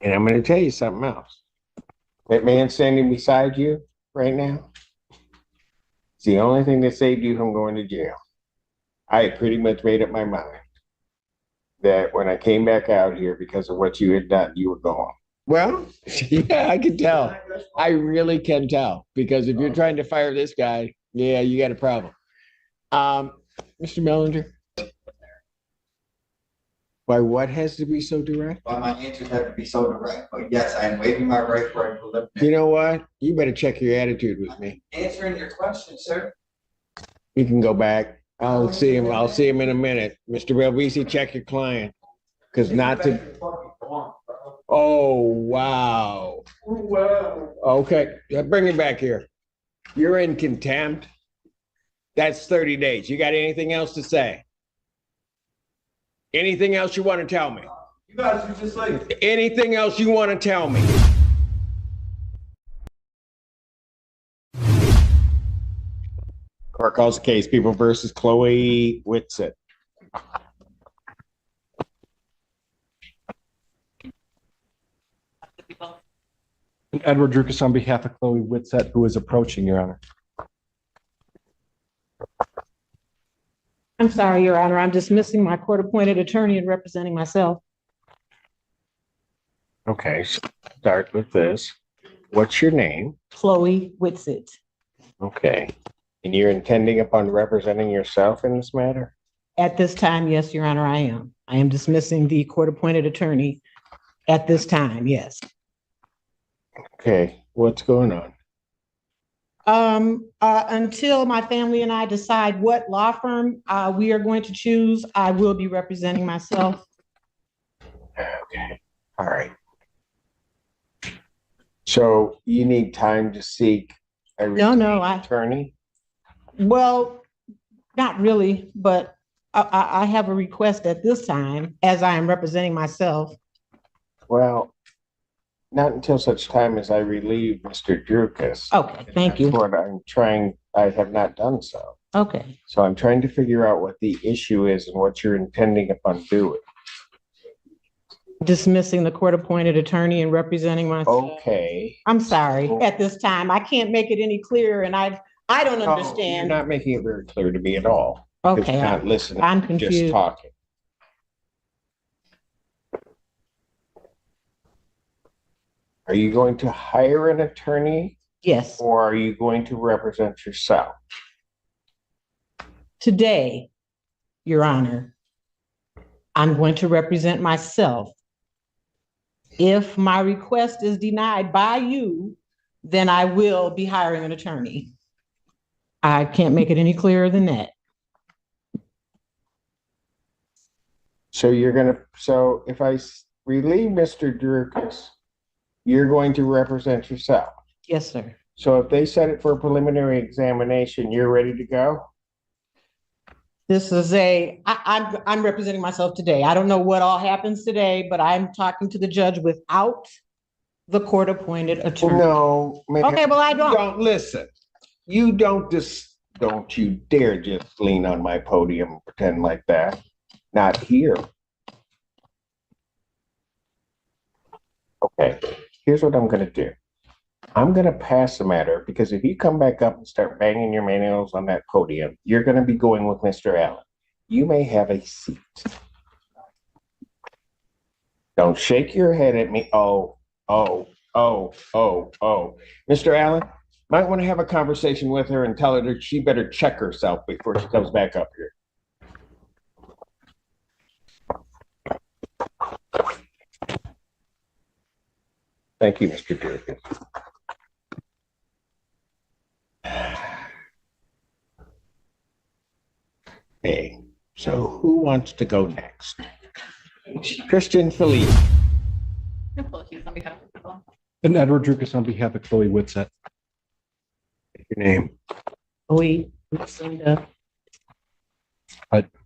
And I'm going to tell you something else. That man standing beside you right now, it's the only thing that saved you from going to jail. I had pretty much made up my mind that when I came back out here because of what you had done, you were gone. Well, yeah, I can tell. I really can tell because if you're trying to fire this guy, yeah, you got a problem. Mr. Mellinger, why what has to be so direct? Why my answers have to be so direct. But yes, I am waiving my right for a preliminary. You know what? You better check your attitude with me. Answering your question, sir. You can go back. I'll see him. I'll see him in a minute. Mr. Belvisi, check your client. Because not to. Oh, wow. Okay, bring him back here. You're in contempt. That's 30 days. You got anything else to say? Anything else you want to tell me? You guys are just like. Anything else you want to tell me? Court calls the case, People versus Chloe Whitsett. Edward Drukas on behalf of Chloe Whitsett, who is approaching, Your Honor. I'm sorry, Your Honor. I'm dismissing my court-appointed attorney and representing myself. Okay, so start with this. What's your name? Chloe Whitsett. Okay. And you're intending upon representing yourself in this matter? At this time, yes, Your Honor, I am. I am dismissing the court-appointed attorney at this time, yes. Okay, what's going on? Until my family and I decide what law firm we are going to choose, I will be representing myself. Okay, all right. So you need time to seek a attorney? Well, not really, but I have a request at this time as I am representing myself. Well, not until such time as I relieve Mr. Drukas. Okay, thank you. That's what I'm trying, I have not done so. Okay. So I'm trying to figure out what the issue is and what you're intending upon doing. Dismissing the court-appointed attorney and representing myself. Okay. I'm sorry, at this time. I can't make it any clearer, and I don't understand. You're not making it very clear to me at all. Okay. You're not listening. I'm confused. Just talking. Are you going to hire an attorney? Yes. Or are you going to represent yourself? Today, Your Honor, I'm going to represent myself. If my request is denied by you, then I will be hiring an attorney. I can't make it any clearer than that. So so if I relieve Mr. Drukas, you're going to represent yourself? Yes, sir. So if they set it for a preliminary examination, you're ready to go? This is I'm representing myself today. I don't know what all happens today, but I'm talking to the judge without the court-appointed attorney. No. Okay, well, I don't. Don't listen. You don't you dare just lean on my podium and pretend like that. Not here. Okay, here's what I'm gonna do. I'm gonna pass the matter because if you come back up and start banging your nails on that podium, you're gonna be going with Mr. Allen. You may have a seat. Don't shake your head at me. Oh. Mr. Allen, might want to have a conversation with her and tell her that she better check herself before she comes back up here. Thank you, Mr. Drukas. Okay, so who wants to go next? Christian Philippe. And Edward Drukas on behalf of Chloe Whitsett. Your name? Lucinda.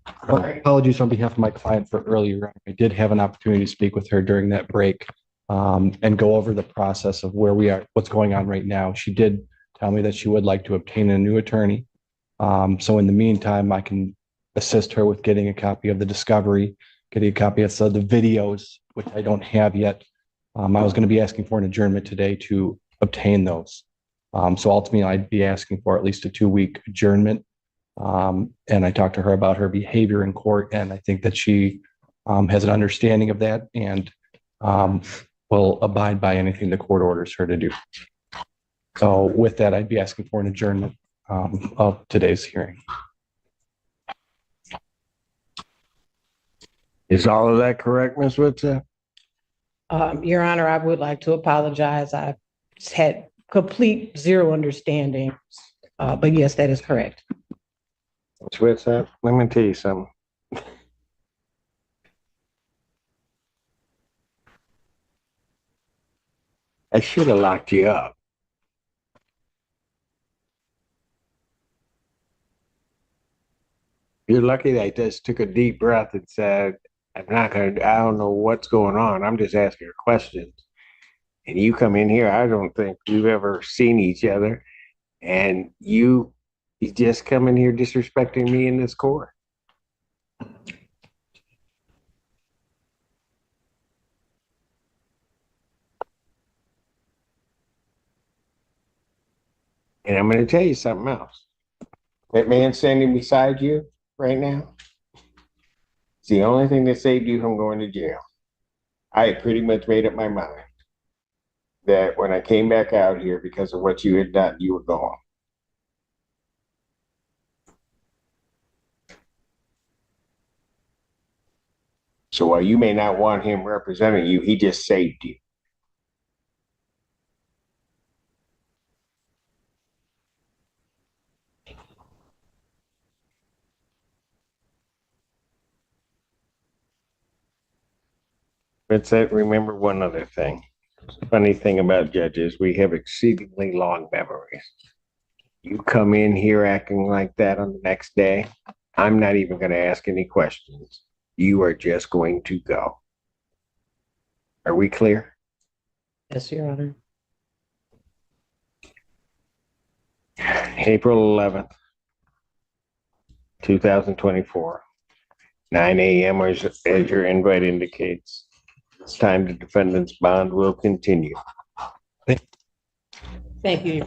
Apologies on behalf of my client for earlier. I did have an opportunity to speak with her during that break and go over the process of where we are, what's going on right now. She did tell me that she would like to obtain a new attorney. So in the meantime, I can assist her with getting a copy of the discovery, getting a copy of the videos, which I don't have yet, I was going to be asking for an adjournment today to obtain those. So ultimately, I'd be asking for at least a 2-week adjournment. And I talked to her about her behavior in court, and I think that she has an understanding of that and will abide by anything the court orders her to do. So with that, I'd be asking for an adjournment of today's hearing. Is all of that correct, Ms. Whitson? Your Honor, I would like to apologize. I had complete zero understanding. But yes, that is correct. Ms. Whitson, let me tell you something. I should have locked you up. You're lucky that I just took a deep breath and said, I don't know what's going on. I'm just asking her questions. And you come in here, I don't think we've ever seen each other. And you just come in here disrespecting me in this court. And I'm going to tell you something else. That man standing beside you right now, it's the only thing that saved you from going to jail. I had pretty much made up my mind that when I came back out here because of what you had done, you were gone. So while you may not want him representing you, he just saved you. Vincent, remember one other thing. Funny thing about judges, we have exceedingly long memories. You come in here acting like that on the next day, I'm not even going to ask any questions. You are just going to go. Are we clear? Yes, Your Honor. April 11th, 2024, 9 a.m. as your invite indicates. It's time the defendant's bond will continue. Thank you.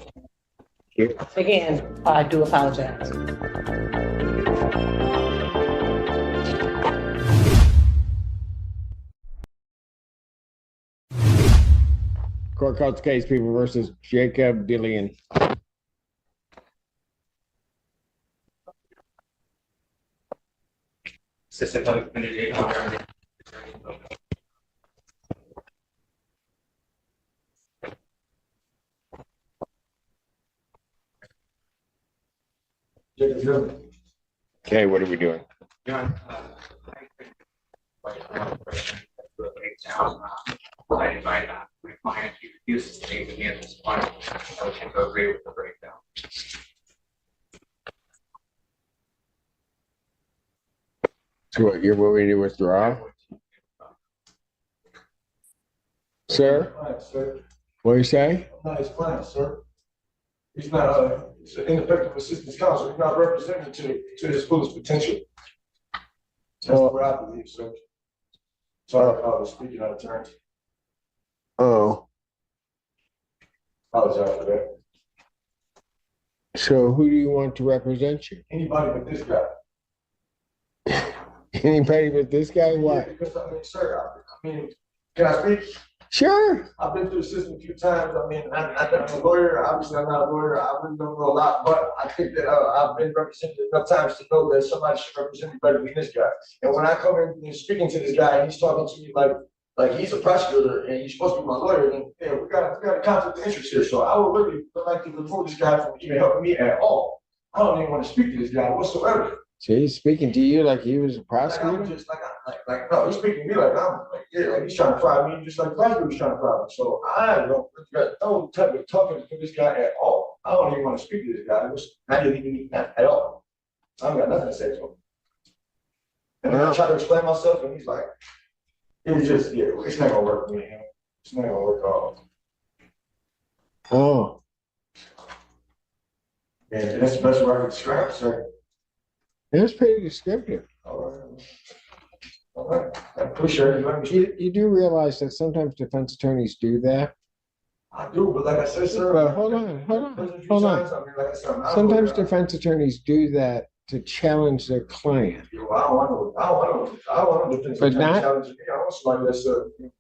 Here. Again, I do apologize. Court calls the case people versus Jacob Dillian. Okay, what are we doing? I invite my client to refuse to take me at this point. I would to agree with the breakdown. So what, you're willing to withdraw? Sir, Sir, what are you saying? I'm not his client, sir. He's not, he's an ineffective assistance counsel. He's not representing to his fullest potential. That's what I believe, sir. Sorry if I was speaking out of turn. Oh, Apologize for that. so who do you want to represent you? Anybody but this guy. Anybody but this guy? Yeah, Why? because I mean, sir, I mean, can I speak? Sure. I've been through the system a few times. I mean, I'm a lawyer. Obviously, I'm not a lawyer. I really don't know a lot, but I think that I've been represented enough times to know that somebody should represent me better than this guy. And when I come in and speaking to this guy, and he's talking to me like he's a prosecutor and he's supposed to be my lawyer, then yeah, we got a conflict of interest here. So I would really like to remove this guy from even helping me at all. I don't even want to speak to this guy whatsoever. So he's speaking to you like he was a Like I'm prosecutor? just no, he's speaking to me like I'm like, yeah, like he's trying to fry me just like the prosecutor was trying to fry me. So I don't got no type of talking to this guy at all. I don't even want to speak to this guy. I didn't even at all. I don't got nothing to say to him. And then I try to explain myself, and he's like, it was just, yeah, it's not gonna work for me. It's not gonna work at all. Oh, And that's the best way I can describe it, sir. that's pretty descriptive. All right. All right, I appreciate it. Let me- You do realize that sometimes defense attorneys do that? I do, but like I said, sir. Well, hold on. There's a few hold on. times, I mean, like I said, I'm not a Sometimes lawyer. defense attorneys do that to challenge their client. You know, I don't want to defend. But not- Challenge me. I want somebody that's,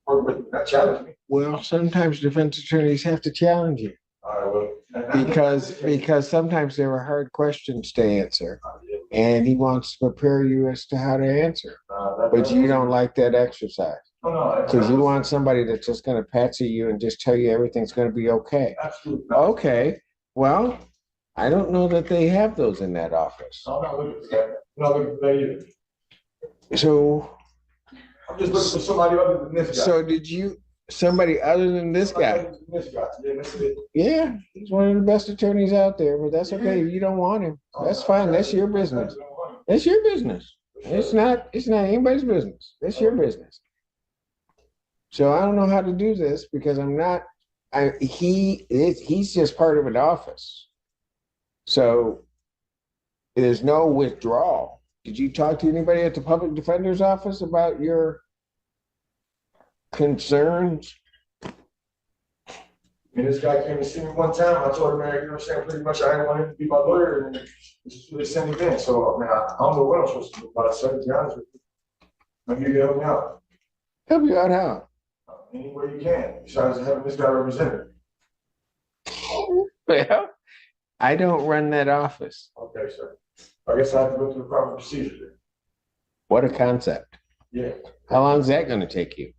work with me, not challenge me. Well, sometimes defense attorneys have to challenge you All right, well. because sometimes there are hard questions to answer and he wants to prepare you as to how to answer. But you don't like that exercise because you want somebody that's just going to patsy you and just tell you everything's going to be okay. Absolutely. Okay, well, I don't know that they have those in that office. I'm not looking for that. I'm not looking for that either. So, I'm just looking for somebody other than this guy. so did you, somebody other than this guy? Somebody other than this guy. Yeah, that's it. Yeah, he's one of the best attorneys out there, but that's okay. If you don't want him, that's fine. That's your business. That's your business. It's not anybody's business. That's your business. So I don't know how to do this because he's just part of an office. So there's no withdrawal. Did you talk to anybody at the public defender's office about your concerns? And this guy came to see me one time. I told him, man, you know what I'm saying? Pretty much I didn't want him to be my lawyer. And this is what they sent me in. So, man, I don't know what I'm supposed to do about it, sir, to be honest with you. Maybe you can help me out. Help you out how? Any way you can, besides having this guy represented. Well, I don't run that office. Okay, sir. I guess I have to go through the proper procedure then. What a concept. Yeah. How long is that going to take you?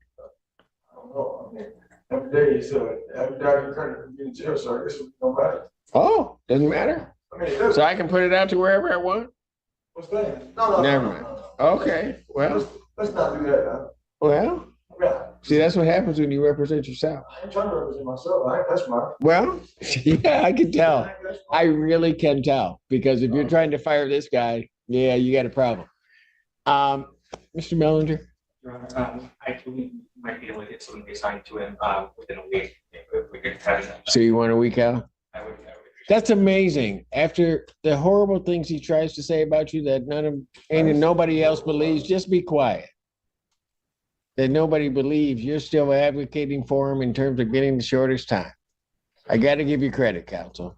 I don't know. I mean, every day is, every day I can kind of be in jail, so I guess it don't matter. Oh, doesn't matter. I mean, it does. So I can put it out to wherever I want? What's that? No. Never mind. Okay, well, Let's not do that now. well, Yeah. see, that's what happens when you represent yourself. I ain't trying to represent myself. I ain't that's my. Well, yeah, I can tell. I really can tell because if you're trying to fire this guy, yeah, you got a problem. Mr. Mellinger? Your Honor, I believe we might be able to get something assigned to him, within a week, if we could have it. So you want a week out? I would. That's amazing. After the horrible things he tries to say about you that nobody else believes, just be quiet. That nobody believes, you're still advocating for him in terms of getting the shortest time. I got to give you credit, counsel.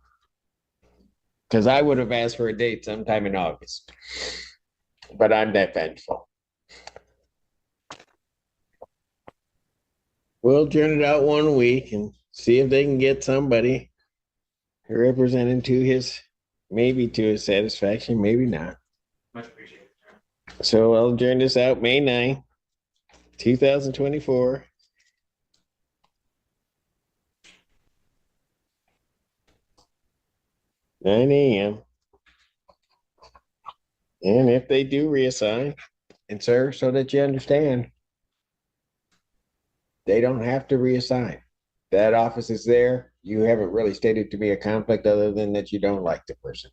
Because I would have asked for a date sometime in August. But I'm that vengeful. We'll turn it out 1 week and see if they can get somebody represented maybe to his satisfaction, maybe not. Much appreciated. So I'll turn this out May 9th, 2024. (9 a.m.) And if they do reassign, and sir, so that you understand, they don't have to reassign. That office is there. You haven't really stated to me a conflict other than that you don't like the person.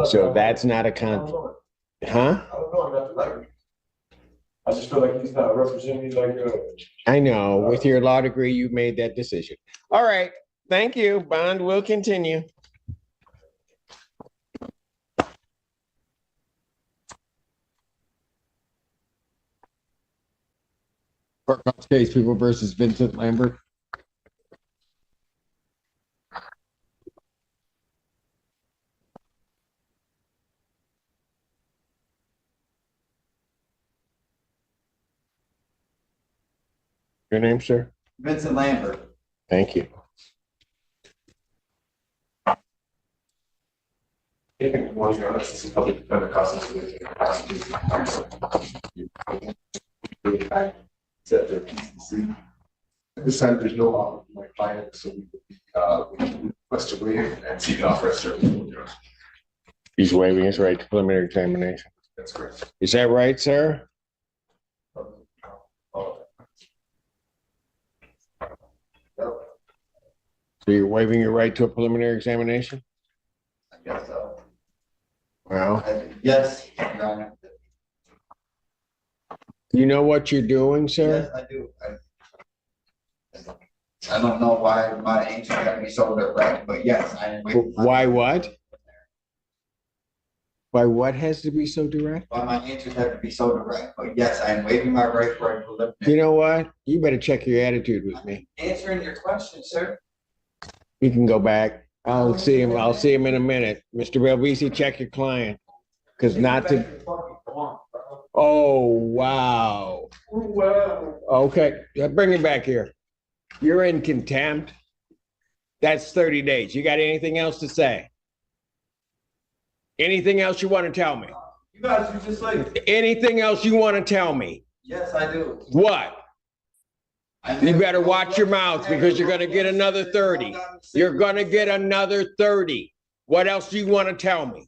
So that's not a conflict. Huh? I don't know. I got to like him. I just feel like he's not representing me like. I know. With your law degree, you made that decision. All right. Thank you. Bond will continue. Court case, People versus Vincent Lambert. Your name, sir? Vincent Lambert. Thank you. This is public defender process. Set their PCC. This time there's no offer for my client, so we request to waive and seek an offer as certain. He's waiving his right to preliminary examination. That's correct. Is that right, sir? So you're waiving your right to a preliminary examination? I guess so. Well, Yes, Your Honor. you know what you're doing, sir? Yes, I do. I don't know why my agent got me so direct, but yes, I am. Why what? By what has to be so direct? Why my answers have to be so direct, but yes, I am waiving my right for a preliminary. You know what? You better check your attitude with me. Answering your question, sir. You can go back. I'll see him in a minute. Mr. Belvisi, check your client. Cause not to, oh, wow. Okay, bring it back here. You're in contempt. That's 30 days. You got anything else to say? Anything else you want to tell me? You guys are just like. Anything else you want to tell me? Yes, I do. What? You better watch your mouth because you're gonna get another 30. You're gonna get another 30. What else do you want to tell me?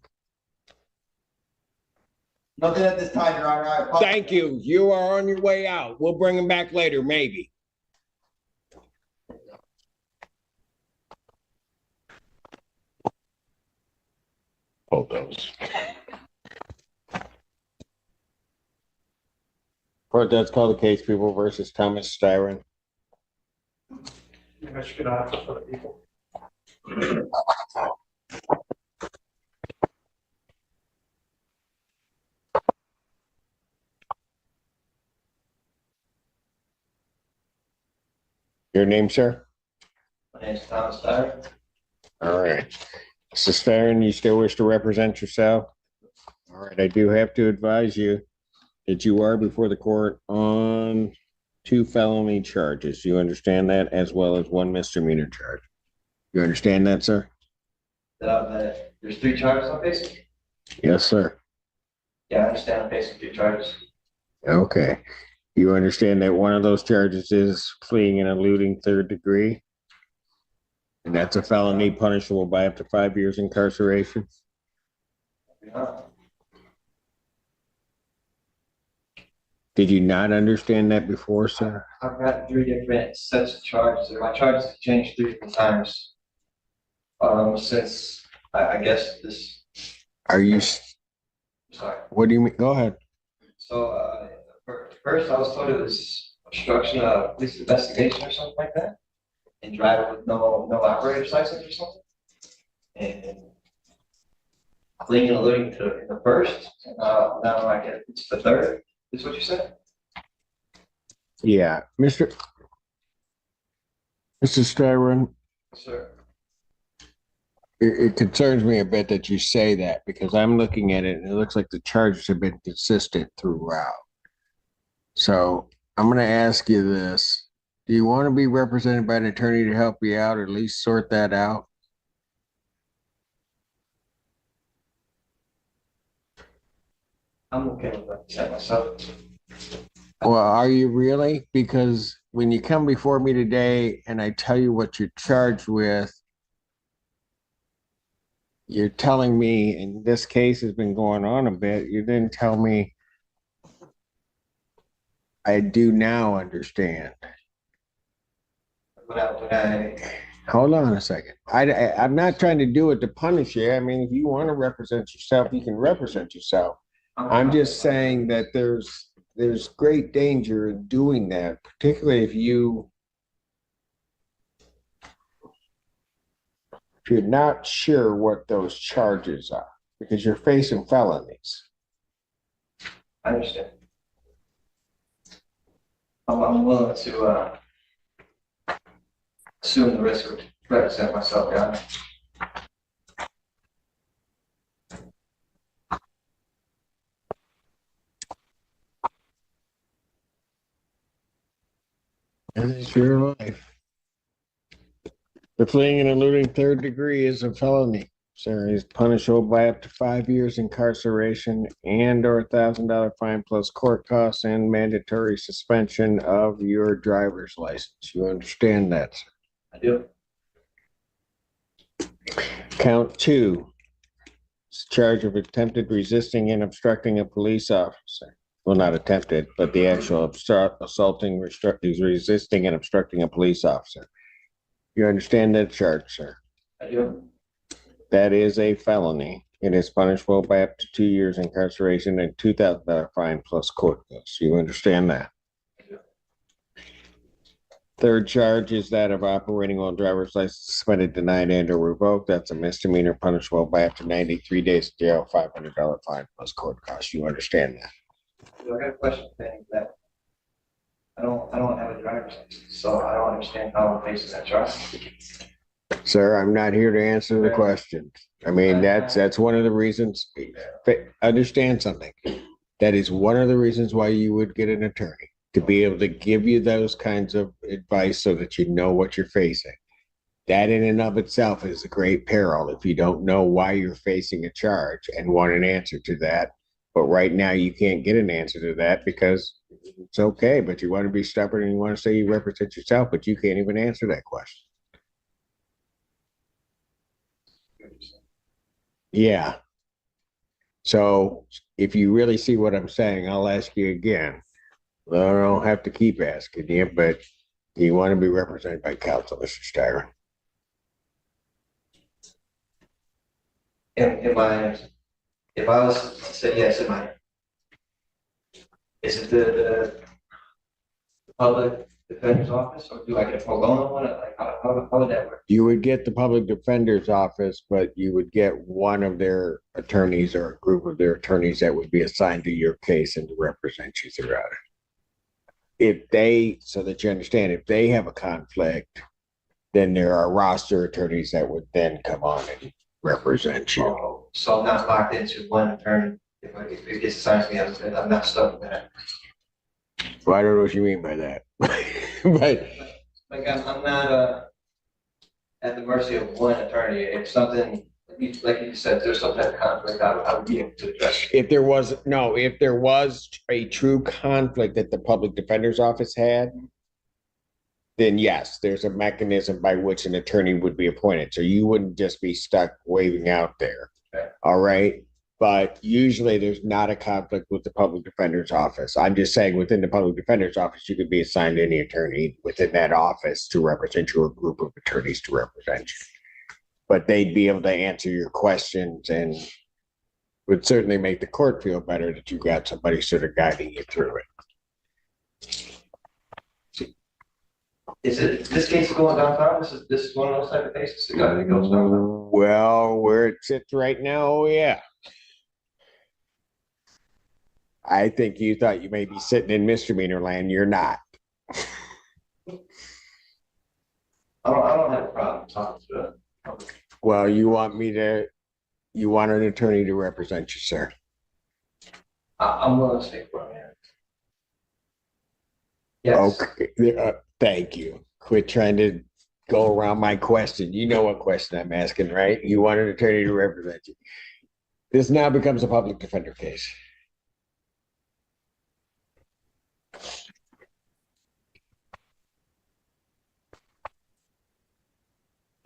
Nothing at this time, Your Honor. I apologize. Thank you. You are on your way out. We'll bring him back later, maybe. Hold those. Court, that's called the case people versus Thomas Styron. I should get out for the people. Your name, sir? My name's Thomas Dyer. All right. Mr. Styron, you still wish to represent yourself? All right, I do have to advise you that you are before the court on 2 felony charges. You understand that, as well as 1 misdemeanor charge. You understand that, sir? There's 3 charges I'm facing? Yes, sir. Yeah, I understand I'm facing 3 charges. Okay. You understand that one of those charges is fleeing and eluding 3rd degree? And that's a felony punishable by up to 5 years incarceration? Yeah. Did you not understand that before, sir? I've got 3 different sets of charges. My charges have changed 3 different times. Since I guess this. Are you, Sorry. what do you mean? Go ahead. So, first I was told it was obstruction of police investigation or something like that, and driving with no operator's license or something, and fleeing and eluding to the first. Now I get it's the 3rd. Is what you said? Yeah, Mr. Styron, Sir. it concerns me a bit that you say that because I'm looking at it and it looks like the charges have been consistent throughout. So I'm going to ask you this. Do you want to be represented by an attorney to help you out or at least sort that out? I'm okay with that myself. Well, are you really? Because when you come before me today and I tell you what you're charged with, you're telling me, and this case has been going on a bit, you didn't tell me. I do now understand. Hold on a second. I'm not trying to do it to punish you. I mean, if you want to represent yourself, you can represent yourself. I'm just saying that there's great danger in doing that, particularly if you're not sure what those charges are, because you're facing felonies. I understand. I'm willing to assume the risk of represent myself, Your Honor. And it's your life. The fleeing and eluding 3rd degree is a felony, sir. Is punishable by up to 5 years incarceration and or $1,000 fine plus court costs and mandatory suspension of your driver's license. You understand that, sir? I do. Count 2. It's charge of attempted resisting and obstructing a police officer. Well, not attempted, but the actual assaulting, resisting and obstructing a police officer. You understand that charge, sir? I do. That is a felony. It is punishable by up to 2 years incarceration and $2,000 fine plus court costs. You understand that? Third charge is that of operating while driver's license suspended, denied, and or revoked. That's a misdemeanor punishable by up to 93 days jail, $500 fine plus court costs. You understand that? So I got a question saying that I don't have a driver's license, so I don't understand how I'm facing that charge. Sir, I'm not here to answer the question. I mean, that's one of the reasons. Understand something. That is one of the reasons why you would get an attorney, to be able to give you those kinds of advice so that you know what you're facing. That in and of itself is a great peril if you don't know why you're facing a charge and want an answer to that. But right now you can't get an answer to that because it's okay, but you want to be stubborn and you want to say you represent yourself, but you can't even answer that question. Yeah. So if you really see what I'm saying, I'll ask you again. Well, I don't have to keep asking you, but you want to be represented by counsel, Mr. Steyer. If I was to say yes, is it the public defender's office, or do I get a pro bono one? Like, how would that work? You would get the public defender's office, but you would get one of their attorneys or a group of their attorneys that would be assigned to your case and to represent you throughout it. If they, so that you understand, if they have a conflict, then there are roster attorneys that would then come on and represent you. Oh, so I'm not locked into one attorney. If it gets assigned to me, I'm not stuck with that. Well, I don't know what you mean by that. But Like I'm not at the mercy of one attorney. If something, like you said, there's some type of conflict, I would be able to address it. if there was a true conflict that the public defender's office had, then yes, there's a mechanism by which an attorney would be appointed. So you wouldn't just be stuck waving out there. Okay. All right. But usually there's not a conflict with the public defender's office. I'm just saying within the public defender's office, you could be assigned any attorney within that office to represent you, or a group of attorneys to represent you. But they'd be able to answer your questions and would certainly make the court feel better that you got somebody sort of guiding you through it. Is it this case going downtown? This is one of those type of cases that goes downtown. Well, where it sits right now, oh yeah. I think you thought you may be sitting in misdemeanor land. You're not. I don't have a problem talking to it. Well, you want an attorney to represent you, sir. I'm willing to stay for it. Yes. Okay, thank you. Quit trying to go around my question. You know what question I'm asking, right? You want an attorney to represent you. This now becomes a public defender case.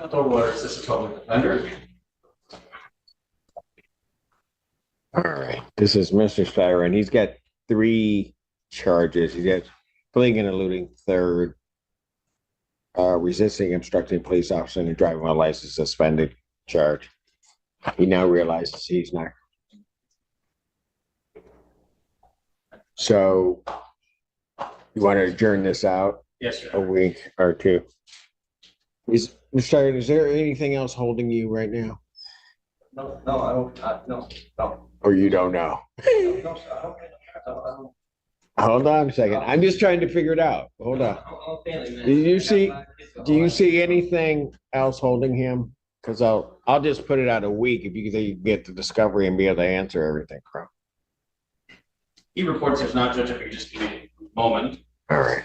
Is this a public defender? All right. This is Mr. Steyer, and he's got 3 charges. He's got fleeing and eluding third, resisting, obstructing police officer, and driving while license suspended charge. He now realizes he's not. So you want to adjourn this out Yes, sir. a week or 2? Mr. Steyer, is there anything else holding you right now? No, I don't. No. Or you don't know? No, sir, I don't. Hold on a second. I'm just trying to figure it out. Hold on. I'm a family man. Do you see anything else holding him? Because I'll just put it out a week if you can get the discovery and be able to answer everything from. He reports there's not, Judge, if you just give me a moment. All right.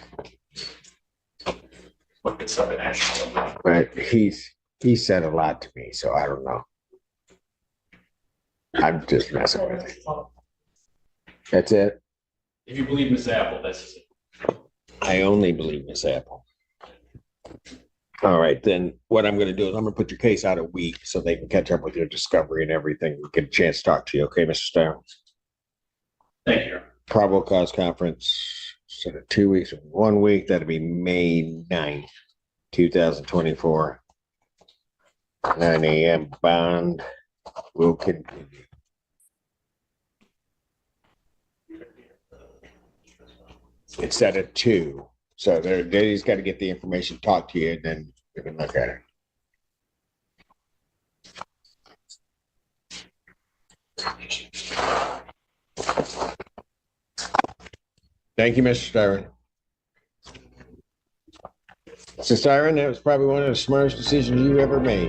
Look at something actually. But he said a lot to me, so I don't know. I'm just messing with it. That's it. If you believe Miss Apple, that's it. I only believe Miss Apple. All right, then what I'm going to do is I'm going to put your case out a week so they can catch up with your discovery and everything. We get a chance to talk to you. Okay, Mr. Stone? Thank you. Probable cause conference, so 2 weeks, 1 week, that'll be May 9th, 2024. 9 a.m. bond will continue. It's set at 2. So they just got to get the information, talk to you, and then you can look at it. Thank you, Mr. Styron. So, Styron, that was probably one of the smartest decisions you ever made.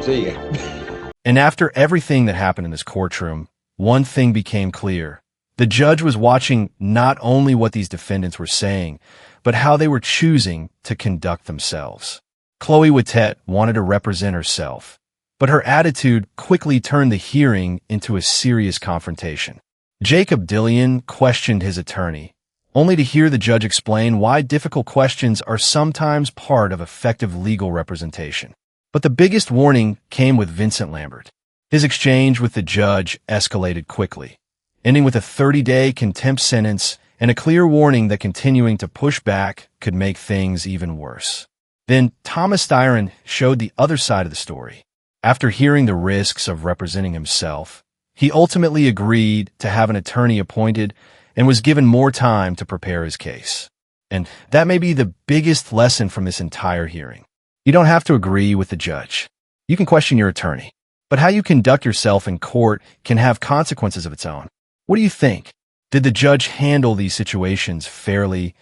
See ya. And after everything that happened in this courtroom, one thing became clear. The judge was watching not only what these defendants were saying, but how they were choosing to conduct themselves. Chloe Wittet wanted to represent herself, but her attitude quickly turned the hearing into a serious confrontation. Jacob Dillian questioned his attorney, only to hear the judge explain why difficult questions are sometimes part of effective legal representation. But the biggest warning came with Vincent Lambert. His exchange with the judge escalated quickly, ending with a 30-day contempt sentence and a clear warning that continuing to push back could make things even worse. Then Thomas Styron showed the other side of the story. After hearing the risks of representing himself, he ultimately agreed to have an attorney appointed and was given more time to prepare his case. And that may be the biggest lesson from this entire hearing. You don't have to agree with the judge. You can question your attorney, but how you conduct yourself in court can have consequences of its own. What do you think? Did the judge handle these situations fairly,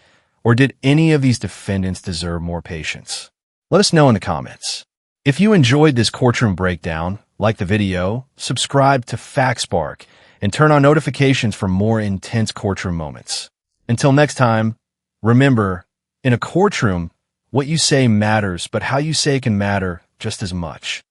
or did any of these defendants deserve more patience? Let us know in the comments. If you enjoyed this courtroom breakdown, like the video, subscribe to FactSpark, and turn on notifications for more intense courtroom moments. Until next time, remember, in a courtroom, what you say matters, but how you say it can matter just as much.